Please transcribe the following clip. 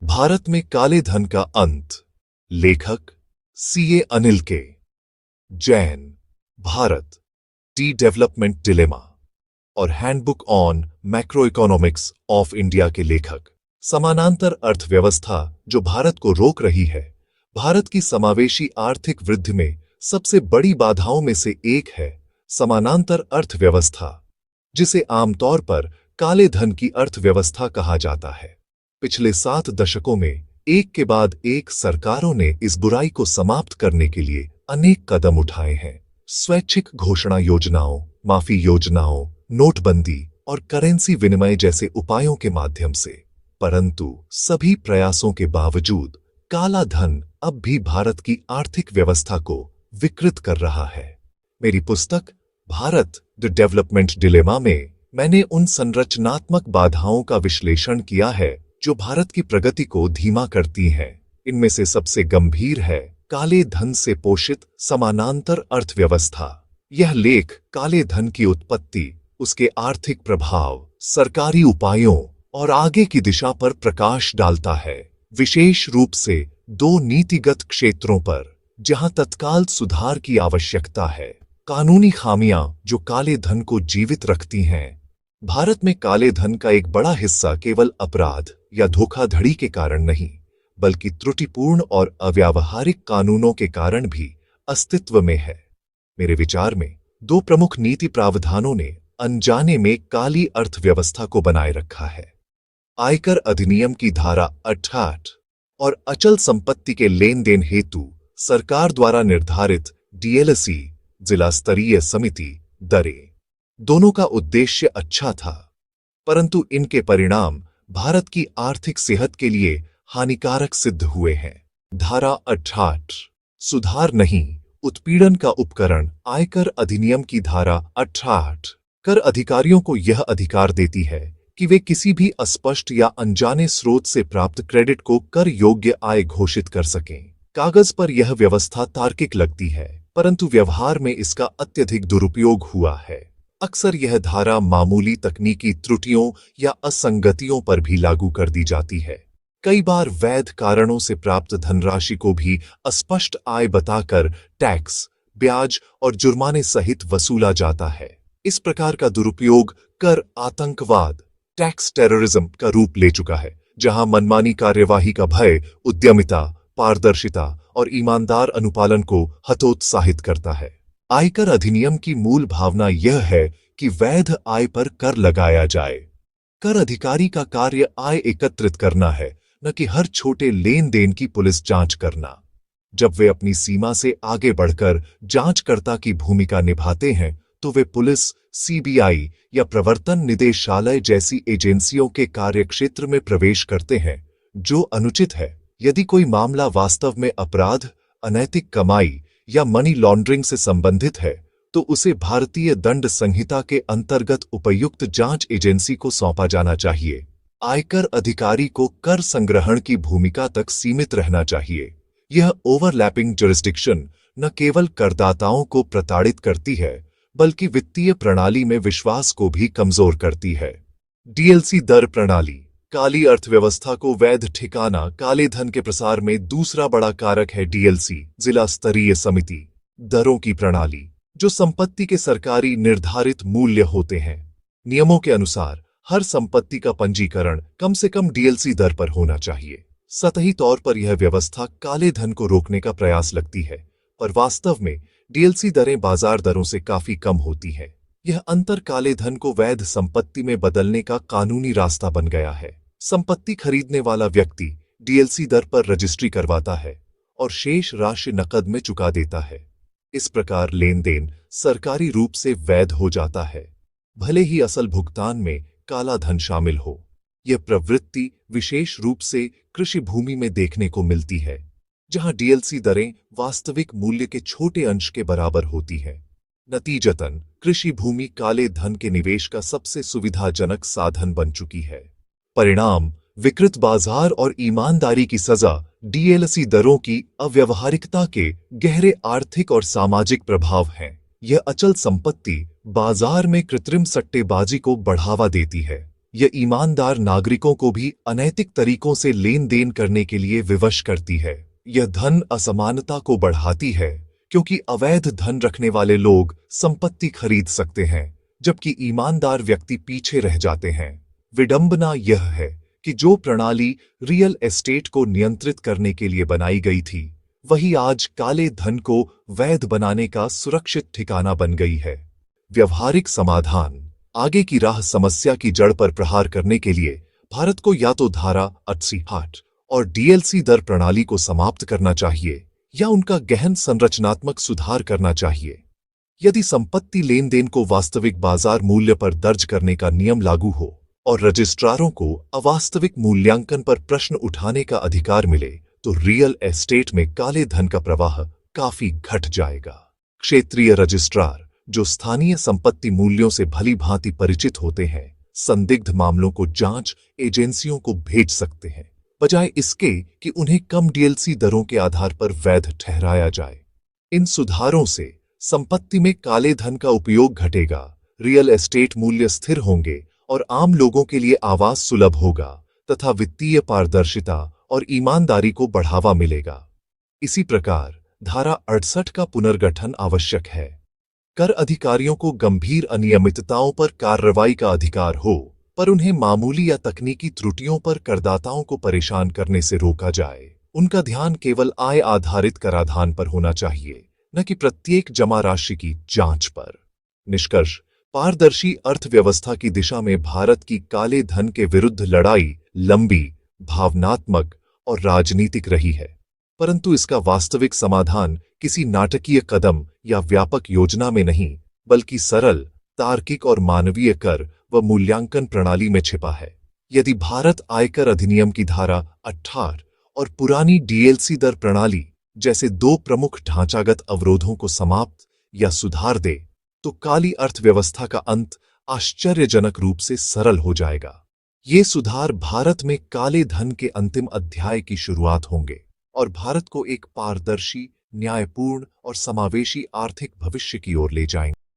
भारत में काले धन का अंत। लेखक CA Anil K Jain. Bharat the development dilemma और handbook on macroeconomics of India के लेखक। समानांतर अर्थव्यवस्था जो भारत को रोक रही है। भारत की समावेशी आर्थिक वृद्धि में सबसे बड़ी बाधाओं में से एक है समानांतर अर्थव्यवस्था, जिसे आमतौर पर काले धन की अर्थव्यवस्था कहा जाता है। पिछले 7 दशकों में एक के बाद एक सरकारों ने इस बुराई को समाप्त करने के लिए अनेक कदम उठाए हैं। स्वैच्छिक घोषणा योजनाओं, माफी योजनाओं, नोटबंदी और करेंसी विनिमय जैसे उपायों के माध्यम से। परंतु सभी प्रयासों के बावजूद काला धन अब भी भारत की आर्थिक व्यवस्था को विकृत कर रहा है। मेरी पुस्तक भारत द डेवलपमेंट डिलेमा में मैंने उन संरचनात्मक बाधाओं का विश्लेषण किया है जो भारत की प्रगति को धीमा करती हैं। इनमें से सबसे गंभीर है काले धन से पोषित समानांतर अर्थव्यवस्था। यह लेख काले धन की उत्पत्ति, उसके आर्थिक प्रभाव, सरकारी उपायों और आगे की दिशा पर प्रकाश डालता है, विशेष रूप से 2 नीतिगत क्षेत्रों पर जहां तत्काल सुधार की आवश्यकता है। कानूनी खामियां जो काले धन को जीवित रखती हैं। भारत में काले धन का एक बड़ा हिस्सा केवल अपराध या धोखाधड़ी के कारण नहीं, बल्कि त्रुटिपूर्ण और अव्यावहारिक कानूनों के कारण भी अस्तित्व में है। मेरे विचार में 2 प्रमुख नीति प्रावधानों ने अनजाने में काली अर्थव्यवस्था को बनाए रखा है। आयकर अधिनियम की धारा 68 और अचल संपत्ति के लेन देन हेतु सरकार द्वारा निर्धारित डीएलसी जिला स्तरीय समिति दरें। दोनों का उद्देश्य अच्छा था, परंतु इनके परिणाम भारत की आर्थिक सेहत के लिए हानिकारक सिद्ध हुए हैं। धारा 68 सुधार नहीं, उत्पीड़न का उपकरण। आयकर अधिनियम की धारा 68 कर अधिकारियों को यह अधिकार देती है कि वे किसी भी अस्पष्ट या अनजाने स्रोत से प्राप्त क्रेडिट को कर योग्य आय घोषित कर सकें। कागज पर यह व्यवस्था तार्किक लगती है, परंतु व्यवहार में इसका अत्यधिक दुरुपयोग हुआ है। अक्सर यह धारा मामूली तकनीकी त्रुटियों या असंगतियों पर भी लागू कर दी जाती है। कई बार वैध कारणों से प्राप्त धनराशि को भी अस्पष्ट आय बताकर टैक्स, ब्याज और जुर्माने सहित वसूला जाता है। इस प्रकार का दुरुपयोग कर आतंकवाद, टैक्स टेररिज्म का रूप ले चुका है, जहां मनमानी कार्यवाही का भय उद्यमिता, पारदर्शिता और ईमानदार अनुपालन को हतोत्साहित करता है। आयकर अधिनियम की मूल भावना यह है कि वैध आय पर कर लगाया जाए। कर अधिकारी का कार्य आय एकत्रित करना है, न कि हर छोटे लेन देन की पुलिस जांच करना। जब वे अपनी सीमा से आगे बढ़कर जांचकर्ता की भूमिका निभाते हैं, तो वे पुलिस, सीबीआई या प्रवर्तन निदेशालय जैसी एजेंसियों के कार्यक्षेत्र में प्रवेश करते हैं, जो अनुचित है। यदि कोई मामला वास्तव में अपराध, अनैतिक कमाई या मनी लॉन्ड्रिंग से संबंधित है, तो उसे भारतीय दंड संहिता के अंतर्गत उपयुक्त जांच एजेंसी को सौंपा जाना चाहिए। आयकर अधिकारी को कर संग्रहण की भूमिका तक सीमित रहना चाहिए। यह ओवरलैपिंग जुरिस्डिक्शन न केवल करदाताओं को प्रताड़ित करती है, बल्कि वित्तीय प्रणाली में विश्वास को भी कमजोर करती है। डीएलसी दर प्रणाली काली अर्थव्यवस्था को वैध ठिकाना। काले धन के प्रसार में दूसरा बड़ा कारक है डीएलसी जिला स्तरीय समिति दरों की प्रणाली, जो संपत्ति के सरकारी निर्धारित मूल्य होते हैं। नियमों के अनुसार हर संपत्ति का पंजीकरण कम से कम डीएलसी दर पर होना चाहिए। सतही तौर पर यह व्यवस्था काले धन को रोकने का प्रयास लगती है, पर वास्तव में डीएलसी दरें बाजार दरों से काफी कम होती हैं। यह अंतर काले धन को वैध संपत्ति में बदलने का कानूनी रास्ता बन गया है। संपत्ति खरीदने वाला व्यक्ति डीएलसी दर पर रजिस्ट्री करवाता है और शेष राशि नकद में चुका देता है। इस प्रकार लेन देन सरकारी रूप से वैध हो जाता है, भले ही असल भुगतान में काला धन शामिल हो। यह प्रवृत्ति विशेष रूप से कृषि भूमि में देखने को मिलती है, जहां डीएलसी दरें वास्तविक मूल्य के छोटे अंश के बराबर होती हैं। नतीजतन कृषि भूमि काले धन के निवेश का सबसे सुविधाजनक साधन बन चुकी है। परिणाम विकृत बाजार और ईमानदारी की सजा। डीएलसी दरों की अव्यावहारिकता के गहरे आर्थिक और सामाजिक प्रभाव हैं। यह अचल संपत्ति बाजार में कृत्रिम सट्टेबाजी को बढ़ावा देती है। यह ईमानदार नागरिकों को भी अनैतिक तरीकों से लेन देन करने के लिए विवश करती है। यह धन असमानता को बढ़ाती है, क्योंकि अवैध धन रखने वाले लोग संपत्ति खरीद सकते हैं, जबकि ईमानदार व्यक्ति पीछे रह जाते हैं। विडंबना यह है कि जो प्रणाली रियल एस्टेट को नियंत्रित करने के लिए बनाई गई थी, वही आज काले धन को वैध बनाने का सुरक्षित ठिकाना बन गई है। व्यवहारिक समाधान। आगे की राह। समस्या की जड़ पर प्रहार करने के लिए भारत को या तो धारा 88 और डीएलसी दर प्रणाली को समाप्त करना चाहिए या उनका गहन संरचनात्मक सुधार करना चाहिए। यदि संपत्ति लेन देन को वास्तविक बाजार मूल्य पर दर्ज करने का नियम लागू हो और रजिस्ट्रारों को अवास्तविक मूल्यांकन पर प्रश्न उठाने का अधिकार मिले, तो रियल एस्टेट में काले धन का प्रवाह काफी घट जाएगा। क्षेत्रीय रजिस्ट्रार, जो स्थानीय संपत्ति मूल्यों से भली भांति परिचित होते हैं, संदिग्ध मामलों को जांच एजेंसियों को भेज सकते हैं, बजाय इसके कि उन्हें कम डीएलसी दरों के आधार पर वैध ठहराया जाए। इन सुधारों से संपत्ति में काले धन का उपयोग घटेगा, रियल एस्टेट मूल्य स्थिर होंगे और आम लोगों के लिए आवास सुलभ होगा तथा वित्तीय पारदर्शिता और ईमानदारी को बढ़ावा मिलेगा। इसी प्रकार धारा 68 का पुनर्गठन आवश्यक है। कर अधिकारियों को गंभीर अनियमितताओं पर कार्रवाई का अधिकार हो, पर उन्हें मामूली या तकनीकी त्रुटियों पर करदाताओं को परेशान करने से रोका जाए। उनका ध्यान केवल आय आधारित कराधान पर होना चाहिए, न कि प्रत्येक जमा राशि की जांच पर। निष्कर्ष। पारदर्शी अर्थव्यवस्था की दिशा में भारत की काले धन के विरुद्ध लड़ाई लंबी, भावनात्मक और राजनीतिक रही है, परंतु इसका वास्तविक समाधान किसी नाटकीय कदम या व्यापक योजना में नहीं, बल्कि सरल, तार्किक और मानवीय कर व मूल्यांकन प्रणाली में छिपा है। यदि भारत आयकर अधिनियम की धारा 68 और पुरानी डीएलसी दर प्रणाली जैसे दो प्रमुख ढांचागत अवरोधों को समाप्त या सुधार दे, तो काली अर्थव्यवस्था का अंत आश्चर्यजनक रूप से सरल हो जाएगा। ये सुधार भारत में काले धन के अंतिम अध्याय की शुरुआत होंगे और भारत को एक पारदर्शी, न्यायपूर्ण और समावेशी आर्थिक भविष्य की ओर ले जाएंगे।